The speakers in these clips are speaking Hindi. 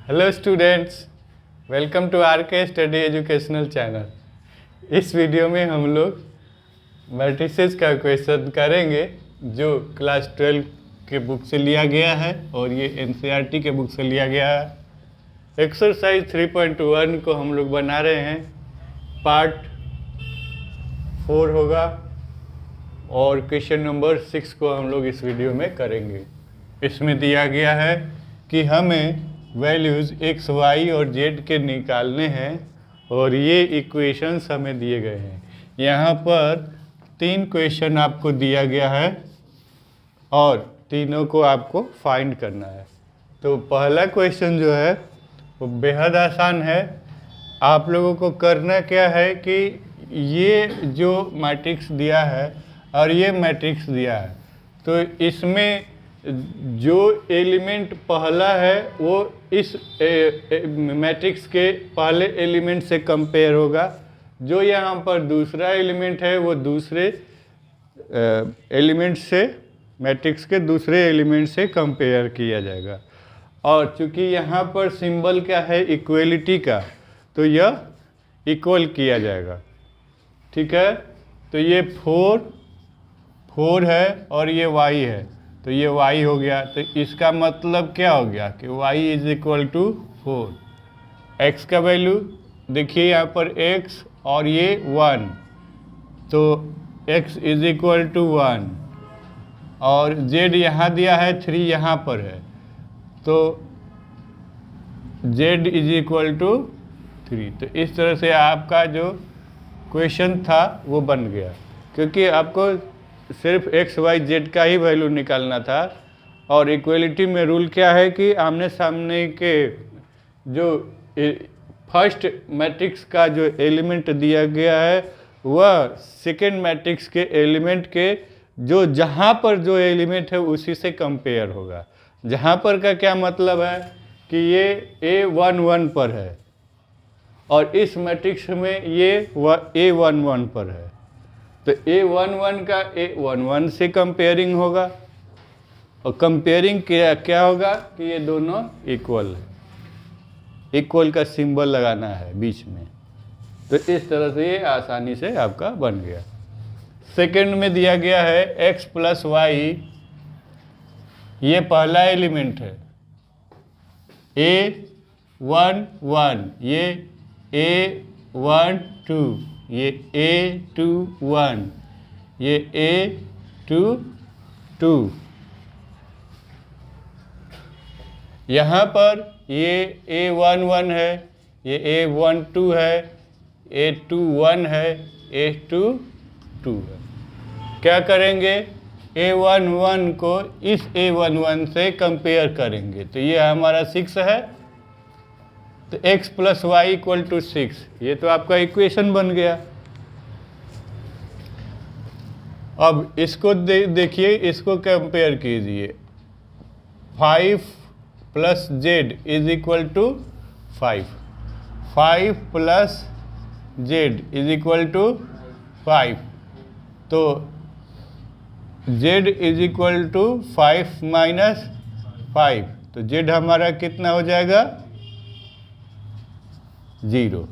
Hello students, welcome to R K study educational channel. इस वीडियो में हम लोग मैट्रिसेस का क्वेश्चन करेंगे जो क्लास 12 के बुक से लिया गया है और ये एनसीईआरटी के बुक से लिया गया है। एक्सरसाइज 3.1 को हम लोग बना रहे हैं, पार्ट 4 होगा और क्वेश्चन नंबर 6 को हम लोग इस वीडियो में करेंगे। इसमें दिया गया है कि हमें वैल्यूज़ x, y और z के निकालने हैं और ये इक्वेशंस हमें दिए गए हैं। यहाँ पर 3 क्वेश्चन आपको दिया गया है और तीनों को आपको फाइंड करना है। तो पहला क्वेश्चन जो है वो बेहद आसान है। आप लोगों को करना क्या है कि ये जो मैट्रिक्स दिया है और ये मैट्रिक्स दिया है, तो इसमें जो एलिमेंट पहला है वो इस मैट्रिक्स के पहले एलिमेंट से कंपेयर होगा, जो यहाँ पर दूसरा एलिमेंट है वो दूसरे एलिमेंट से, मैट्रिक्स के दूसरे एलिमेंट से कंपेयर किया जाएगा। और चूँकि यहाँ पर सिंबल क्या है इक्वलिटी का, तो यह इक्वल किया जाएगा। ठीक है, तो ये 4 है और ये y है, तो ये y हो गया। तो इसका मतलब क्या हो गया कि y is equal to 4। x का वैल्यू देखिए यहाँ पर x और ये 1, तो x इज इक्वल टू 1 और z यहाँ दिया है 3 यहाँ पर है, तो z इज इक्वल टू 3। तो इस तरह से आपका जो क्वेश्चन था वो बन गया, क्योंकि आपको सिर्फ x, y, z का ही वैल्यू निकालना था। और इक्वलिटी में रूल क्या है कि आमने सामने के जो फर्स्ट मैट्रिक्स का जो एलिमेंट दिया गया है वह सेकेंड मैट्रिक्स के एलिमेंट के जो जहाँ पर जो एलिमेंट है उसी से कंपेयर होगा। जहाँ पर का क्या मतलब है कि ये A11 पर है और इस मैट्रिक्स में ये A11 पर है, तो A11 का A11 से कंपेयरिंग होगा और कंपेयरिंग क्या होगा कि ये दोनों इक्वल है। इक्वल का सिंबल लगाना है बीच में, तो इस तरह से ये आसानी से आपका बन गया। सेकंड में दिया गया है x प्लस वाई, ये पहला एलिमेंट है A11, ये A12, ये A21, ये A22, यहाँ पर ये A11 है, ये A12 है, A21 है, A22 है। क्या करेंगे, A11 को इस A11 से कंपेयर करेंगे, तो ये हमारा 6 है, तो x plus y equal to 6, ये तो आपका इक्वेशन बन गया। अब इसको देखिए, इसको कंपेयर कीजिए। 5 plus z is equal to 5, 5 plus z is equal to 5, तो z is equal to 5 minus 5, तो z हमारा कितना हो जाएगा 0।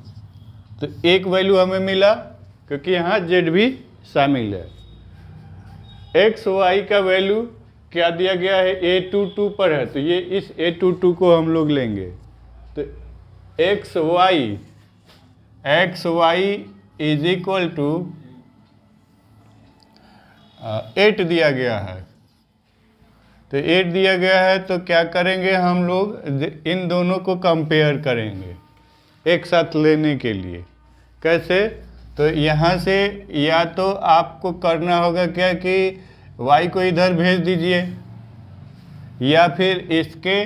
तो एक वैल्यू हमें मिला क्योंकि यहाँ z भी शामिल है। x y का वैल्यू क्या दिया गया है, A22 पर है, तो ये इस A22 को हम लोग लेंगे, तो x y is equal to 8 दिया गया है, तो 8 दिया गया है, तो क्या करेंगे हम लोग इन दोनों को कंपेयर करेंगे एक साथ लेने के लिए। कैसे, तो यहाँ से या तो आपको करना होगा क्या कि y को इधर भेज दीजिए, या फिर इसके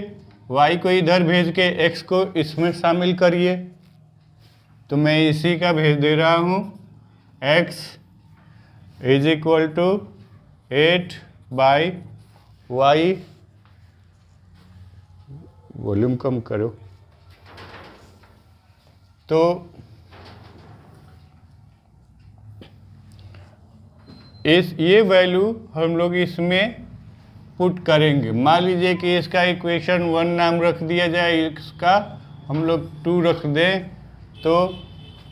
y को इधर भेज के x को इसमें शामिल करिए। तो मैं इसी का भेज दे रहा हूँ, x is equal to 8 by y, volume कम करो, तो ये वैल्यू हम लोग इसमें पुट करेंगे। मान लीजिए कि इसका इक्वेशन 1 नाम रख दिया जाए, इसका हम लोग 2 रख दें, तो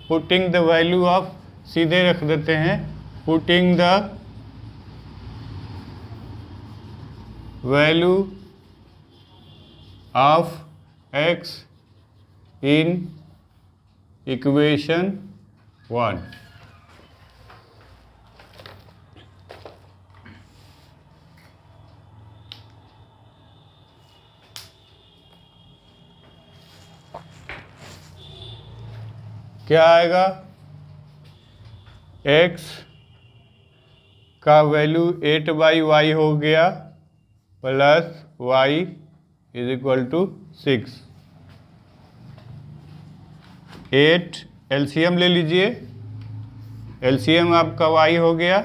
पुटिंग द वैल्यू ऑफ, सीधे रख देते हैं, putting the value of x in equation 1। क्या आएगा? x का वैल्यू 8/y हो गया plus y is equal to 6। 8 LCM ले लीजिए, एलसीएम आपका y हो गया,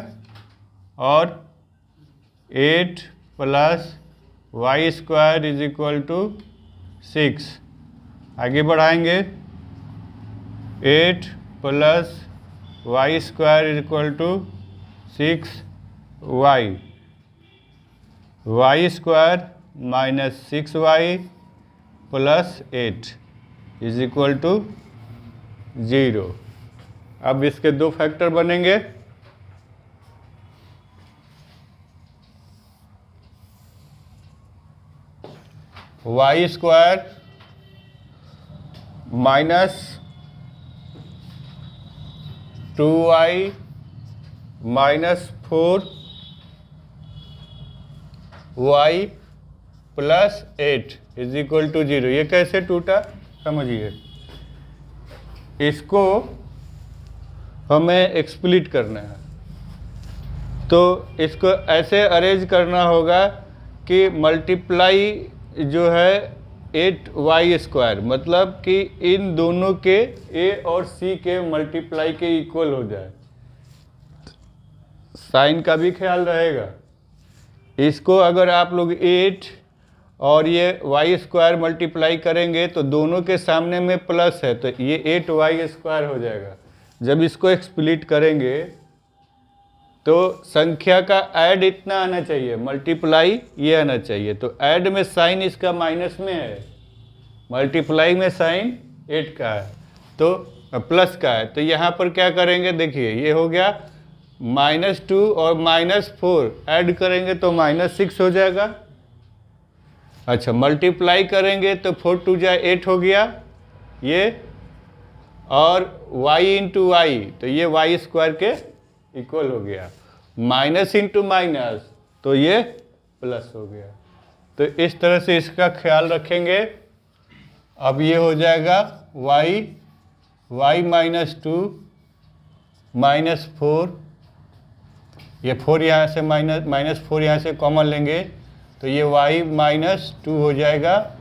और 8 plus y square is equal to 6। आगे बढ़ाएंगे, 8 plus y square is equal to 6y, y square minus 6y plus 8 is equal to 0। अब इसके दो फैक्टर बनेंगे, Y square minus 2y minus 4y plus 8 is equal to 0। ये कैसे टूटा समझिए, इसको हमें एक्सप्लिट करना है, तो इसको ऐसे अरेंज करना होगा कि मल्टीप्लाई जो है 8y स्क्वायर, मतलब कि इन दोनों के a और c के मल्टीप्लाई के इक्वल हो जाए। साइन का भी ख्याल रहेगा। इसको अगर आप लोग 8 और ये y स्क्वायर मल्टीप्लाई करेंगे तो दोनों के सामने में प्लस है, तो ये 8y स्क्वायर हो जाएगा। जब इसको एक्सप्लिट करेंगे तो संख्या का ऐड इतना आना चाहिए, मल्टीप्लाई ये आना चाहिए। तो ऐड में साइन इसका माइनस में है, मल्टीप्लाई में साइन 8 का है, तो प्लस का है। तो यहाँ पर क्या करेंगे, देखिए ये हो गया -2 और -4 ऐड करेंगे तो -6 हो जाएगा। अच्छा, मल्टीप्लाई करेंगे तो 4 2 जा 8 हो गया ये, और y इंटू वाई, तो ये वाई स्क्वायर के इक्वल हो गया। माइनस इंटू माइनस, तो ये प्लस हो गया। तो इस तरह से इसका ख्याल रखेंगे। अब ये हो जाएगा y माइनस 2 माइनस 4, ये 4 यहाँ से माइनस 4 यहाँ से कॉमन लेंगे, तो ये y माइनस 2 हो जाएगा।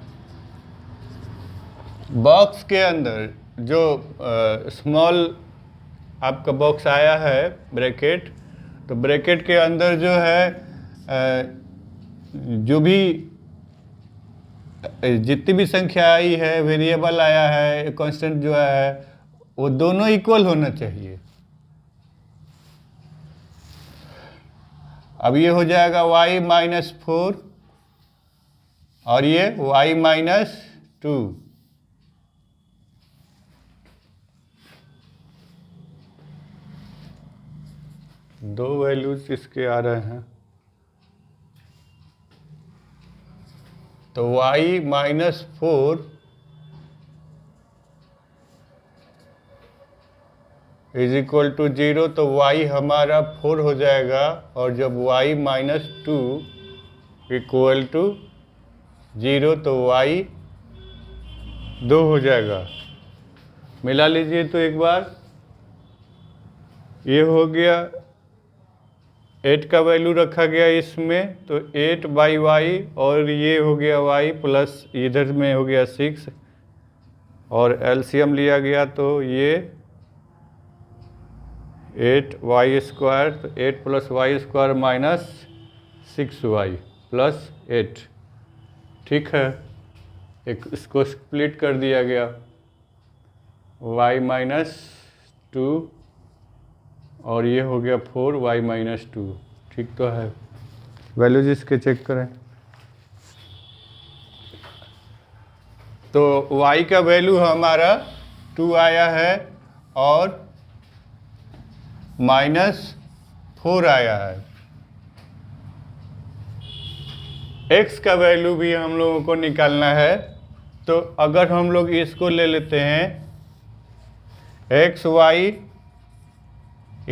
बॉक्स के अंदर जो स्मॉल आपका बॉक्स आया है ब्रैकेट, तो ब्रैकेट के अंदर जो है जो भी जितनी भी संख्या आई है, वेरिएबल आया है, कांस्टेंट जो है, वो दोनों इक्वल होना चाहिए। अब ये हो जाएगा y माइनस 4 और ये y माइनस 2। दो वैल्यूज इसके आ रहे हैं, तो y minus 4 is equal to 0, तो y हमारा 4 हो जाएगा, और जब y माइनस 2 इक्वल टू 0 तो y 2 हो जाएगा। मिला लीजिए तो एक बार, ये हो गया 8 का वैल्यू रखा गया इसमें, तो 8/y, और ये हो गया y प्लस इधर में हो गया 6, और एलसीएम लिया गया तो ये 8y स्क्वायर, तो 8 plus y square minus 6y plus 8। ठीक है, एक इसको स्प्लिट कर दिया गया, y माइनस 2 और ये हो गया 4y माइनस 2। ठीक तो है। वैल्यूज इसके चेक करें। तो y का वैल्यू हमारा 2 आया है और -4 आया है। x का वैल्यू भी हम लोगों को निकालना है। तो अगर हम लोग इसको ले लेते हैं xy =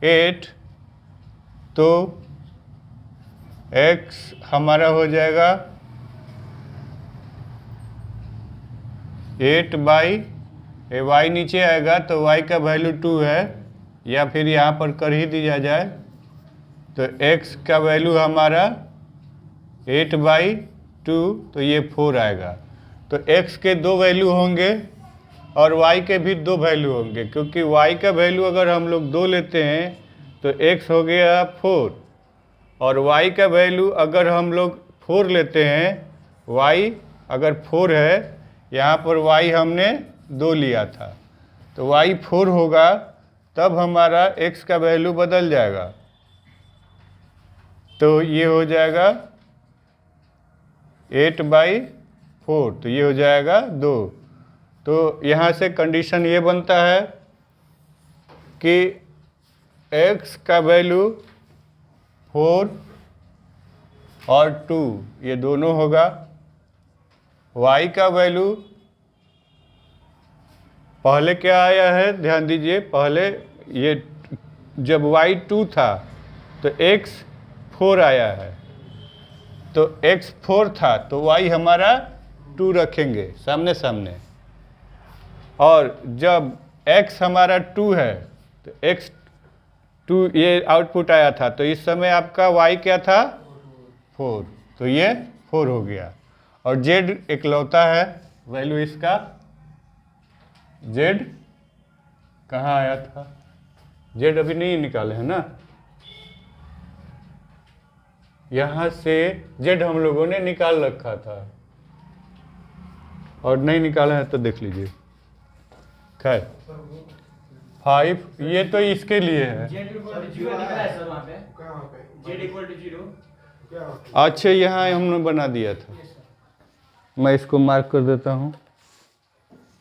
8, तो x हमारा हो जाएगा 8/y नीचे आएगा तो y का वैल्यू 2 है, या फिर यहाँ पर कर ही दिया जाए तो x का वैल्यू हमारा 8/2, तो ये 4 आएगा। तो x के 2 वैल्यू होंगे और y के भी 2 वैल्यू होंगे, क्योंकि y का वैल्यू अगर हम लोग 2 लेते हैं तो x हो गया 4, और y का वैल्यू अगर हम लोग 4 लेते हैं, y अगर 4 है, यहाँ पर y हमने 2 लिया था, तो y 4 होगा, तब हमारा x का वैल्यू बदल जाएगा। तो ये हो जाएगा 8/4, तो ये हो जाएगा 2। तो यहाँ से कंडीशन ये बनता है कि x का वैल्यू 4 और 2 ये दोनों होगा। y का वैल्यू पहले क्या आया है, ध्यान दीजिए, पहले ये जब y 2 था तो x 4 आया है, तो x 4 था तो y हमारा 2 रखेंगे सामने सामने, और जब x हमारा 2 है तो x 2 ये आउटपुट आया था, तो इस समय आपका y क्या था 4, तो ये 4 हो गया। और z इकलौता है वैल्यू इसका, z कहाँ आया था, z अभी नहीं निकाले हैं ना, यहाँ से z हम लोगों ने निकाल रखा था, और नहीं निकाला है तो देख लीजिए। खैर 5 ये तो इसके लिए है। अच्छा, यहाँ हमने बना दिया था, मैं इसको मार्क कर देता हूँ।